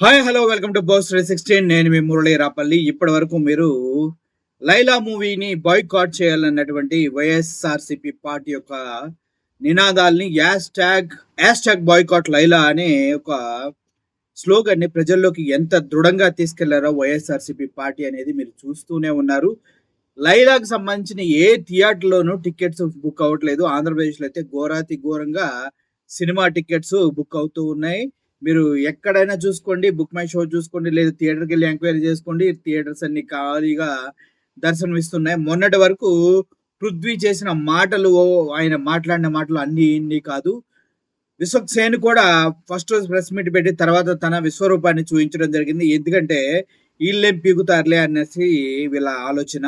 Hi hello welcome to boss 316. నేను మీ మురళీ రాపల్లి. ఇప్పటి వరకు మీరు లైలా మూవీని బాయ్కాట్ చేయాలన్నటువంటి వైఎస్ఆర్సిపి పార్టీ యొక్క నినాదాల్ని హ్యాష్ ట్యాగ్ బాయ్కాట్ లైలా అనే ఒక స్లోగన్ ని ప్రజల్లోకి ఎంత దృఢంగా తీసుకెళ్లారో వైఎస్ఆర్సిపి పార్టీ అనేది మీరు చూస్తూనే ఉన్నారు. లైలాకు సంబంధించిన ఏ థియేటర్లోనూ టికెట్స్ బుక్ అవ్వట్లేదు. ఆంధ్రప్రదేశ్లో అయితే ఘోరాతి ఘోరంగా సినిమా టికెట్స్ బుక్ అవుతూ ఉన్నాయి. మీరు ఎక్కడైనా చూసుకోండి, బుక్ మై షో చూసుకోండి, లేదా థియేటర్కి వెళ్ళి ఎంక్వైరీ చేసుకోండి, థియేటర్స్ అన్ని ఖాళీగా దర్శనమిస్తున్నాయి. మొన్నటి వరకు పృథ్వీ చేసిన మాటలు, ఆయన మాట్లాడిన మాటలు అన్ని ఇన్ని కాదు. విశ్వక్ సేన్ కూడా ఫస్ట్ రోజు ప్రెస్ మీట్ పెట్టి తర్వాత తన విశ్వరూపాన్ని చూపించడం జరిగింది. ఎందుకంటే వీళ్ళేం పీకుతారులే అనేసి వీళ్ళ ఆలోచన.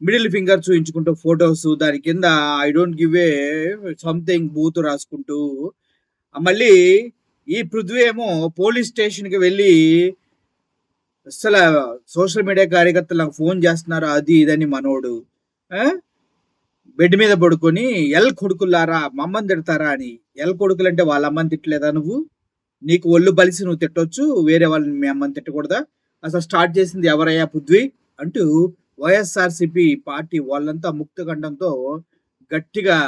మిడిల్ ఫింగర్ చూపించుకుంటూ ఫొటోస్, దాని కింద I don't give a something booth రాసుకుంటూ, మళ్ళీ ఈ పృథ్వీ ఏమో పోలీస్ స్టేషన్కి వెళ్ళి అసలు సోషల్ మీడియా కార్యకర్తలు నాకు ఫోన్ చేస్తున్నారు అది ఇదని మనోడు బెడ్ మీద పడుకొని ఎల్ కొడుకులారా మమ్మని తిడతారా అని. ఎల్ కొడుకులు అంటే వాళ్ళ అమ్మని తిట్టలేదా నువ్వు? నీకు ఒళ్ళు బలిసి నువ్వు తిట్టొచ్చు, వేరే వాళ్ళని మీ అమ్మని తిట్టకూడదా? అసలు స్టార్ట్ చేసింది ఎవరయ్యా పృథ్వీ అంటూ వైఎస్ఆర్సిపి పార్టీ వాళ్ళంతా ముక్తకంఠంతో గట్టిగా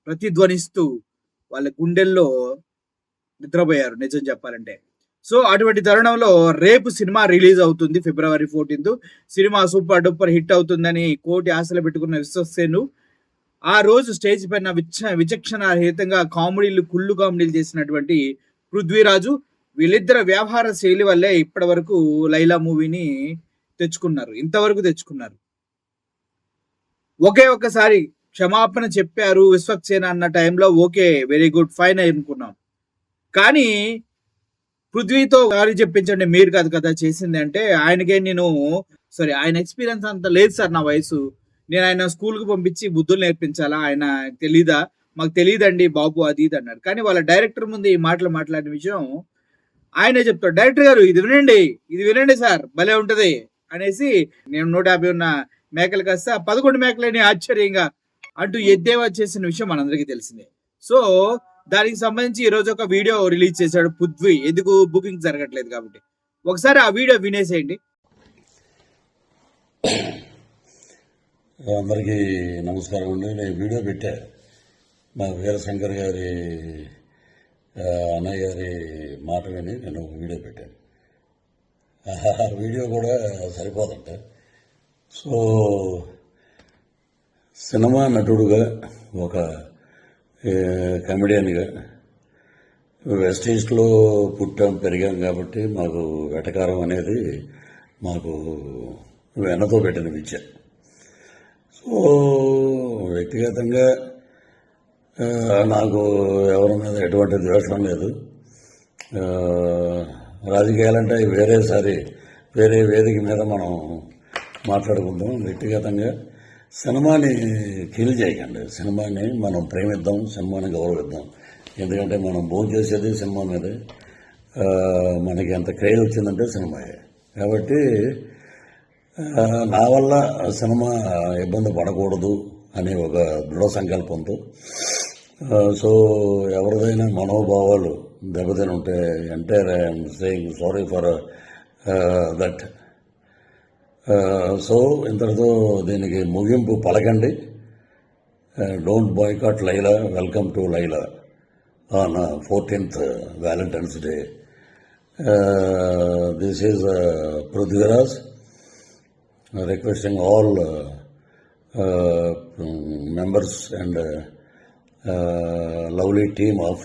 ప్రతిధ్వనిస్తూ వాళ్ళ గుండెల్లో నిద్రపోయారు నిజం చెప్పాలంటే. సో అటువంటి తరుణంలో రేపు సినిమా రిలీజ్ అవుతుంది February 14th. Cinema super duper hit అవుతుందని కోటి ఆశలు పెట్టుకున్న విశ్వసేను ఆ రోజు స్టేజ్ పైన విచక్షణారహితంగా కుళ్ళు కామెడీలు చేసినటువంటి పృథ్వీరాజు, వీళ్ళిద్దరు వ్యవహార శైలి వల్లే ఇప్పటి వరకు లైలా మూవీని ఇంతవరకు తెచ్చుకున్నారు. ఒక్కసారి క్షమాపణ చెప్పారు విశ్వక్సేన అన్న టైంలో ఓకే, వెరీ గుడ్, ఫైన్ అనుకున్నాం. కానీ పృథ్వీతో సారీ చెప్పించండి, మీరు కాదు కదా చేసింది అంటే, ఆయన ఎక్స్పీరియన్స్ అంత లేదు సార్, నా వయసు, నేను ఆయన స్కూల్కి పంపించి బుద్ధులు నేర్పించాలా, ఆయన తెలీదా? మాకు తెలియదండి బాబు అది ఇది అన్నారు. కానీ వాళ్ళ డైరెక్టర్ ముందు ఈ మాటలు మాట్లాడిన విషయం ఆయనే చెప్తాడు, డైరెక్టర్ గారు ఇది వినండి సార్, భలే ఉంటది అనేసి. నేను 150 ఉన్న మేకలు కాస్త 11 మేకలని ఆశ్చర్యంగా అంటూ ఎద్దేవా చేసిన విషయం మనందరికీ తెలిసిందే. సో దానికి సంబంధించి ఈరోజు ఒక వీడియో రిలీజ్ చేశాడు పృథ్వీ. ఎందుకు? బుకింగ్ జరగట్లేదు కాబట్టి. ఒకసారి ఆ వీడియో వినేసేయండి. అందరికీ నమస్కారం అండి. నేను వీడియో పెట్టా, మా వీరశంకర్ గారి అన్నయ్య గారి మాట విని నేను వీడియో పెట్టాను. ఆ వీడియో కూడా సరిపోదంట. సో సినిమా నటుడుగా, ఒక కమెడియన్గా వెస్ట్ ఈస్ట్లో పుట్టాం పెరిగాం కాబట్టి మాకు వెటకారం అనేది మాకు వెన్నతో పెట్టిన విద్య. సో వ్యక్తిగతంగా నాకు ఎవరి మీద ఎటువంటి ద్వేషం లేదు. రాజకీయాలంటే వేరే వేదిక మీద మనం మాట్లాడుకుందాం. వ్యక్తిగతంగా సినిమాని కిల్ చేయకండి, సినిమాని మనం ప్రేమిద్దాం, సినిమాని గౌరవిద్దాం. ఎందుకంటే మనం భోజనం చేసేది సినిమా మీదే, మనకి ఎంత క్రేజ్ వచ్చిందంటే సినిమాయే. కాబట్టి నా వల్ల సినిమా ఇబ్బంది పడకూడదు అనే ఒక దృఢ సంకల్పంతో, సో ఎవరిదైనా మనోభావాలు దెబ్బతిని ఉంటే entire I'm saying sorry for that. So ఇంతటితో దీనికి ముగింపు పలకండి. Don't boycott Laila, welcome to Laila on 14th Valentine's Day. This is Prithviraj requesting all members and lovely team of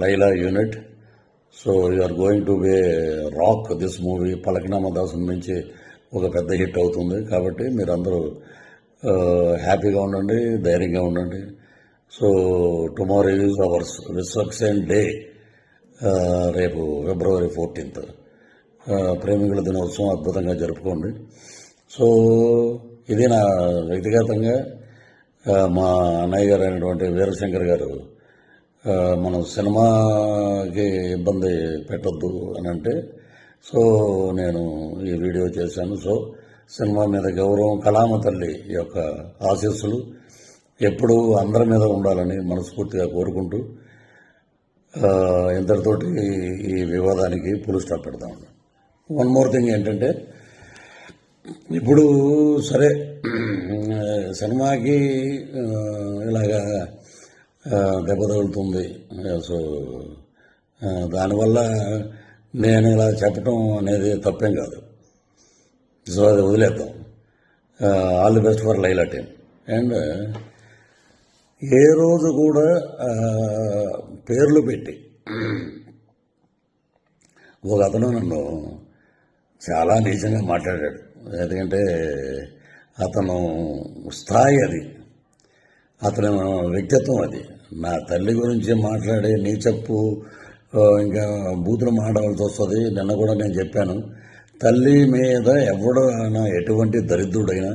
Laila unit. So you are going to be rock this movie. Falaknuma Das నుంచి ఒక పెద్ద hit అవుతుంది. కాబట్టి మీరందరూ హ్యాపీగా ఉండండి, ధైర్యంగా ఉండండి. So tomorrow is ours Vishwaksen day, రేపు February 14th ప్రేమికుల దినోత్సవం అద్భుతంగా జరుపుకోండి. సో ఇది నా వ్యక్తిగతంగా మా అన్నయ్య గారు అయినటువంటి వీరశంకర్ గారు మనం సినిమాకి ఇబ్బంది పెట్టొద్దు అని అంటే, సో నేను ఈ వీడియో చేశాను. సో సినిమా మీద గౌరవం, కళామ తల్లి యొక్క ఆశీస్సులు ఎప్పుడూ అందరి మీద ఉండాలని మనస్ఫూర్తిగా కోరుకుంటూ ఇంతటితోటి ఈ వివాదానికి ఫుల్ స్టాప్ పెడతాం. వన్ మోర్ థింగ్ ఏంటంటే, ఇప్పుడు సరే సినిమాకి ఇలాగా దెబ్బ తగులుతుంది. సో దానివల్ల నేను ఇలా చెప్పటం అనేది తప్పేం కాదు. సో అది వదిలేద్దాం. All the best for Laila team. And ఏ రోజు కూడా పేర్లు పెట్టి ఒక అతను నన్ను చాలా నీచంగా మాట్లాడాడు. ఎందుకంటే అతను స్థాయి అది, అతని వ్యక్తిత్వం అది. నా తల్లి గురించి మాట్లాడే నీచప్పు ఇంకా బూతులు మాట్లాడాల్సి వస్తుంది. నిన్న కూడా నేను చెప్పాను, తల్లి మీద ఎవడైనా ఎటువంటి దరిద్రుడైనా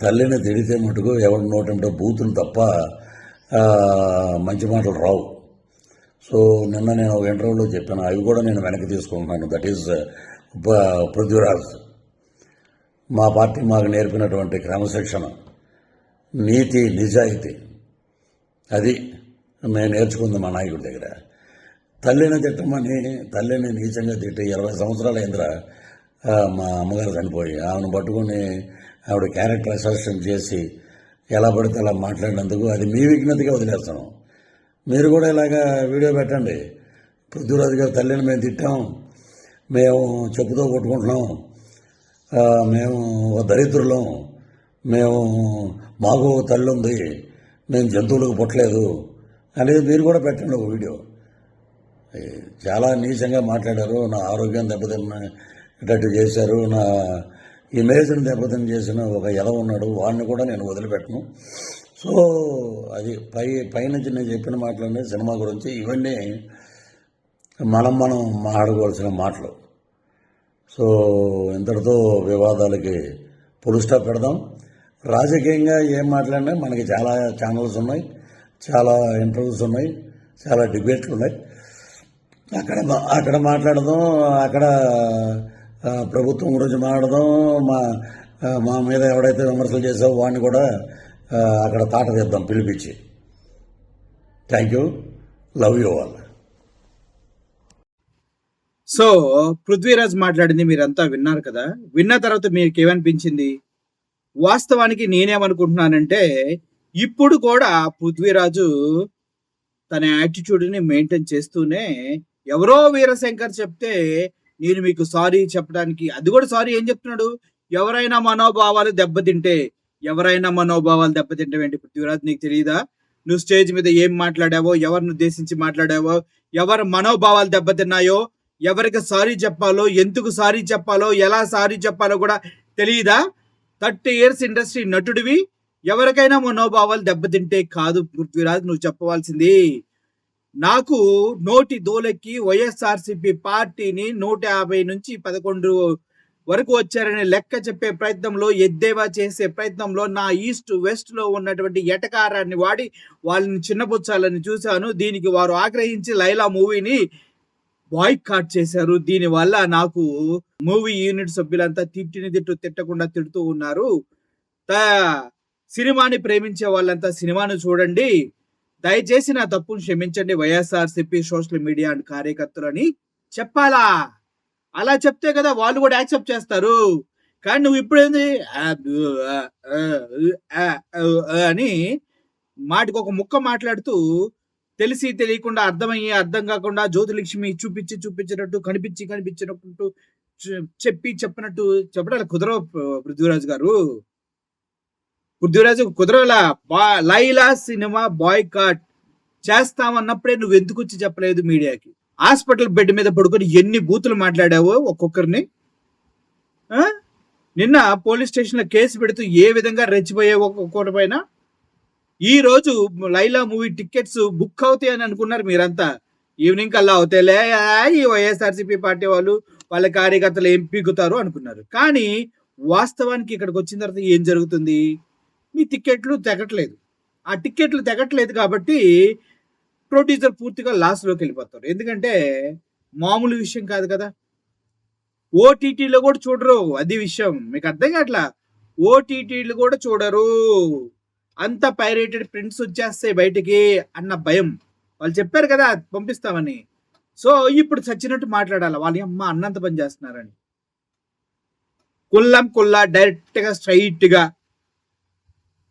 తల్లిని తిడితే మటుకు ఎవరి నోటంటే బూతులు తప్ప మంచి మాటలు రావు. సో నిన్న నేను ఒక ఇంటర్వ్యూలో చెప్పాను, అవి కూడా నేను వెనక్కి తీసుకుంటున్నాను. That is Prithviraj. మా పార్టీ మాకు నేర్పినటువంటి క్రమశిక్షణ, నీతి, నిజాయితీ, అది నేను నేర్చుకుంది మా నాయకుడి దగ్గర. తల్లిని తిట్టమని, తల్లిని నీచంగా తిట్టి 20 సంవత్సరాలు అయిందిరా మా అమ్మగారు చనిపోయి. ఆమెను పట్టుకుని ఆవిడ క్యారెక్టర్ అసెసినేషన్ చేసి ఎలా పడితే అలా మాట్లాడినందుకు అది మీ విఘ్నతగా వదిలేస్తాను. మీరు కూడా ఇలాగా వీడియో పెట్టండి, పృథ్వీరాజు గారి తల్లిని మేము తిట్టాం, మేము చెప్పుతో కొట్టుకుంటున్నాం, మేము దరిద్రులం, మాకు తల్లి ఉంది, మేము జంతువులకు పుట్టలేదు అనేది మీరు కూడా పెట్టండి ఒక వీడియో. చాలా నీచంగా మాట్లాడారు, నా ఆరోగ్యం దెబ్బతిన్నట్టు చేశారు, నా ఇమేజ్ని దెబ్బతిని చేసిన ఒక ఎదవ ఉన్నాడు, వాడిని కూడా నేను వదిలిపెట్టను. సో అది పైనుంచి నేను చెప్పిన మాటలన్నీ సినిమా గురించి. ఇవన్నీ మనం మాట్లాడుకోవాల్సిన మాటలు. సో ఇంతటితో వివాదాలకి ఫుల్ స్టాప్ పెడదాం. రాజకీయంగా ఏం మాట్లాడినా మనకి చాలా ఛానల్స్ ఉన్నాయి, చాలా ఇంటర్వ్యూస్ ఉన్నాయి, చాలా డిబేట్లు ఉన్నాయి. అక్కడ మాట్లాడదాం, అక్కడ ప్రభుత్వం గురించి మాట్లాడదాం, మా మీద ఎవడైతే విమర్శలు చేసావో వాడిని కూడా అక్కడ తాట తీద్దాం పిలిపించి. Thank you, love you all. So Prithviraj మాట్లాడింది మీరంతా విన్నారు కదా. విన్న తర్వాత మీకు ఏమనిపించింది? వాస్తవానికి నేనేమనుకుంటున్నానంటే, ఇప్పుడు కూడా పృథ్వీరాజు తన యాటిట్యూడ్ని మెయింటైన్ చేస్తూనే, ఎవరో వీరశంకర్ చెప్తే నేను మీకు సారీ చెప్పడానికి, అది కూడా సారీ ఏం చెప్తున్నాడు, ఎవరైనా మనోభావాలు దెబ్బతింటే ఏంటి పృథ్వీరాజ్, నీకు తెలియదా? నువ్వు స్టేజ్ మీద ఏం మాట్లాడావో, ఎవరిని ఉద్దేశించి మాట్లాడావో, ఎవరి మనోభావాలు దెబ్బతిన్నాయో, ఎవరికి సారీ చెప్పాలో, ఎందుకు సారీ చెప్పాలో, ఎలా సారీ చెప్పాలో కూడా తెలియదా? 30 years ఇండస్ట్రీ నటుడివి, ఎవరికైనా మనోభావాలు దెబ్బతింటే కాదు పృథ్వీరాజ్ నువ్వు చెప్పవలసింది. నాకు నోటి దోలెక్కి వైఎస్ఆర్సీపీ పార్టీని 150 నుంచి 11 వరకు వచ్చారనే లెక్క చెప్పే ప్రయత్నంలో, ఎద్దేవా చేసే ప్రయత్నంలో నా ఈస్ట్ వెస్ట్ లో ఉన్నటువంటి ఎటకారాన్ని వాడి వాళ్ళని చిన్నపుచ్చాలని చూశాను. దీనికి వారు ఆగ్రహించి లైలా మూవీని బాయ్కాట్ చేశారు. దీనివల్ల నాకు మూవీ యూనిట్ సభ్యులంతా తిట్టకుండా తిడుతూ ఉన్నారు. సినిమాని ప్రేమించే వాళ్ళంతా సినిమాను చూడండి, దయచేసి నా తప్పును క్షమించండి వైఎస్ఆర్సీపీ సోషల్ మీడియా అండ్ కార్యకర్తలని చెప్పాలా? అలా చెప్తే కదా వాళ్ళు కూడా యాక్సెప్ట్ చేస్తారు. కానీ నువ్వు ఇప్పుడేంది అని మాటికి ఒక ముక్క మాట్లాడుతూ, తెలిసి తెలియకుండా, అర్థమయ్యి అర్థం కాకుండా, జ్యోతిలక్ష్మి చూపించినట్టు, కనిపించినట్టు చెప్పినట్టు చెప్పడాలి కుదరవు పృథ్వీరాజ్ గారు. పృథ్వీరాజు కుదరలా. లైలా సినిమా బాయ్కాట్ చేస్తామన్నప్పుడే నువ్వు ఎందుకు వచ్చి చెప్పలేదు మీడియాకి? హాస్పిటల్ బెడ్ మీద పడుకొని ఎన్ని బూతులు మాట్లాడావో ఒక్కొక్కరిని. నిన్న పోలీస్ స్టేషన్ లో కేసు పెడుతూ ఏ విధంగా రెచ్చిపోయావో ఒక్కొక్కటి పైన. ఈ రోజు లైలా మూవీ టికెట్స్ బుక్ అవుతాయి అని అనుకున్నారు మీరంతా. ఈవినింగ్ కల్లా అవుతాయిలే, ఈ వైఎస్ఆర్సీపీ పార్టీ వాళ్ళు వాళ్ళ కార్యకర్తలు ఏం పీకుతారు అనుకున్నారు. కానీ వాస్తవానికి ఇక్కడికి వచ్చిన తర్వాత ఏం జరుగుతుంది? మీ టికెట్లు తెగట్లేదు. ఆ టికెట్లు తెగట్లేదు కాబట్టి ప్రొడ్యూసర్ పూర్తిగా లాస్లోకి వెళ్ళిపోతారు. ఎందుకంటే మామూలు విషయం కాదు కదా, ఓటీటీలో కూడా చూడరు. అది విషయం మీకు అర్థం కావట్లా. ఓటీటీలు కూడా చూడరు, అంత పైరేటెడ్ ప్రింట్స్ వచ్చేస్తాయి బయటికి అన్న భయం వాళ్ళు చెప్పారు కదా పంపిస్తామని. సో ఇప్పుడు చచ్చినట్టు మాట్లాడాలి. వాళ్ళ అమ్మ అన్నంత పని చేస్తున్నారని. కుల్లా డైరెక్ట్‌గా స్ట్రెయిట్‌గా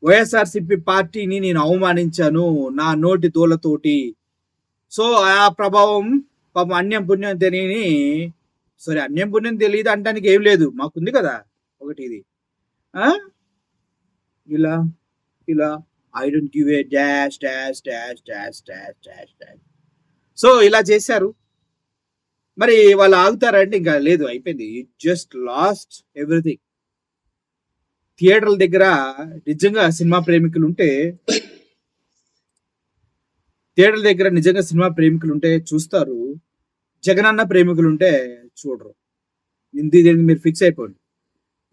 వైఎస్ఆర్‌సీపీ పార్టీని నేను అవమానించాను నా నోటి దూలతోటి. సో ఆ ప్రభావం పాపం అన్యం పుణ్యం తెలియని అన్యం పుణ్యం తెలియదు అంటానికి ఏం లేదు. మాకుంది కదా ఒకటి ఇది. ఆ! ఇలా ఇలా I don't give a dash dash dash dash dash dash dash. So ఇలా చేశారు. మరి వాళ్ళు ఆగుతారంటే ఇంకా లేదు, అయిపోయింది. Just lost everything. థియేటర్ల దగ్గర నిజంగా సినిమా ప్రేమికులు ఉంటే చూస్తారు. జగనన్న ప్రేమికులు ఉంటే చూడరు. దీనికి మీరు ఫిక్స్ అయిపోండి.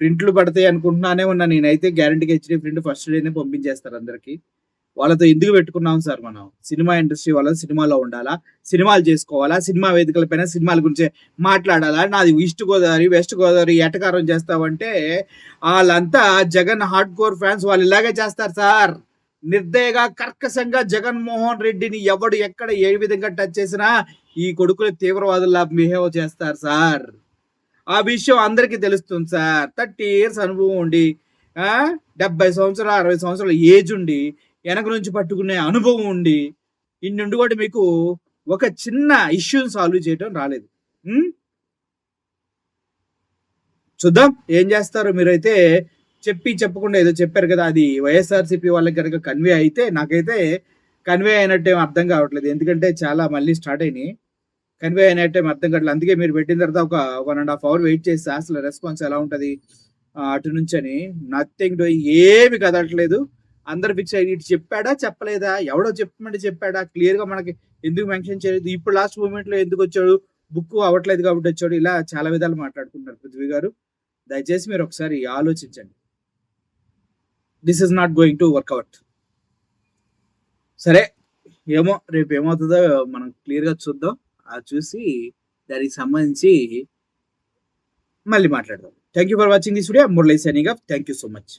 ప్రింట్లు పడతాయి అనుకుంటున్నానే ఉన్నా నేనైతే. గ్యారంటీగా హెచ్డీ ప్రింట్ ఫస్ట్ డేనే పంపించేస్తారు అందరికి. వాళ్ళతో ఎందుకు పెట్టుకున్నాం సార్ మనం? సినిమా ఇండస్ట్రీ వాళ్ళ సినిమాలో ఉండాలా, సినిమాలు చేసుకోవాలా, సినిమా వేదికల పైన సినిమాల గురించి మాట్లాడాలా. నాది ఈస్ట్ గోదావరి వెస్ట్ గోదావరి ఎటకారం చేస్తావంటే వాళ్ళంతా జగన్ హార్డ్ కోర్ ఫ్యాన్స్. వాళ్ళు ఇలాగే చేస్తారు సార్. నిర్దయగా కర్కశంగా జగన్మోహన్ రెడ్డిని ఎవడు ఎక్కడ ఏ విధంగా టచ్ చేసినా ఈ కొడుకులు తీవ్రవాదుల్లా బిహేవ్ చేస్తారు సార్. ఆ విషయం అందరికీ తెలుస్తుంది సార్. 30 years అనుభవం ఉండి 70 సంవత్సరాలు 60 సంవత్సరాల ఏజ్ ఉండి వెనక నుంచి పట్టుకునే అనుభవం ఉండి ఇన్నుండి కూడా మీకు ఒక చిన్న ఇష్యూని సాల్వ్ చేయడం రాలేదు. చూద్దాం ఏం చేస్తారో. మీరైతే చెప్పకుండా ఏదో చెప్పారు కదా, అది వైఎస్ఆర్సీపీ వాళ్ళకి కనుక కన్వే అయితే నాకైతే కన్వే అయినట్టు అర్థం కావట్లేదు. ఎందుకంటే చాలా మళ్ళీ స్టార్ట్ అయినాయి. కన్వే అయినట్టు అర్థం కావట్లేదు. అందుకే మీరు పెట్టిన తర్వాత ఒక 1.5 hour వెయిట్ చేసి అసలు రెస్పాన్స్ ఎలా ఉంటుంది అటు నుంచి అని. నథింగ్ డూయింగ్, ఏమి కదలట్లేదు. అందరు ఫిక్స్ అయ్యి ఇటు చెప్పాడా చెప్పలేదా, ఎవడో చెప్పమంటే చెప్పాడా, క్లియర్గా మనకి ఎందుకు మెన్షన్ చేయలేదు, ఇప్పుడు లాస్ట్ మూమెంట్లో ఎందుకు వచ్చాడు, బుక్ అవ్వట్లేదు కాబట్టి వచ్చాడు, ఇలా చాలా విధాలు మాట్లాడుకుంటున్నారు. పృథ్వీ గారు దయచేసి మీరు ఒకసారి ఆలోచించండి. This is not going to work out. సరే ఏమో రేపు ఏమవుతుందో మనం క్లియర్గా చూద్దాం. అది చూసి దానికి సంబంధించి మళ్ళీ మాట్లాడదాం. Thank you for watching this video. Murali signing off. Thank you so much.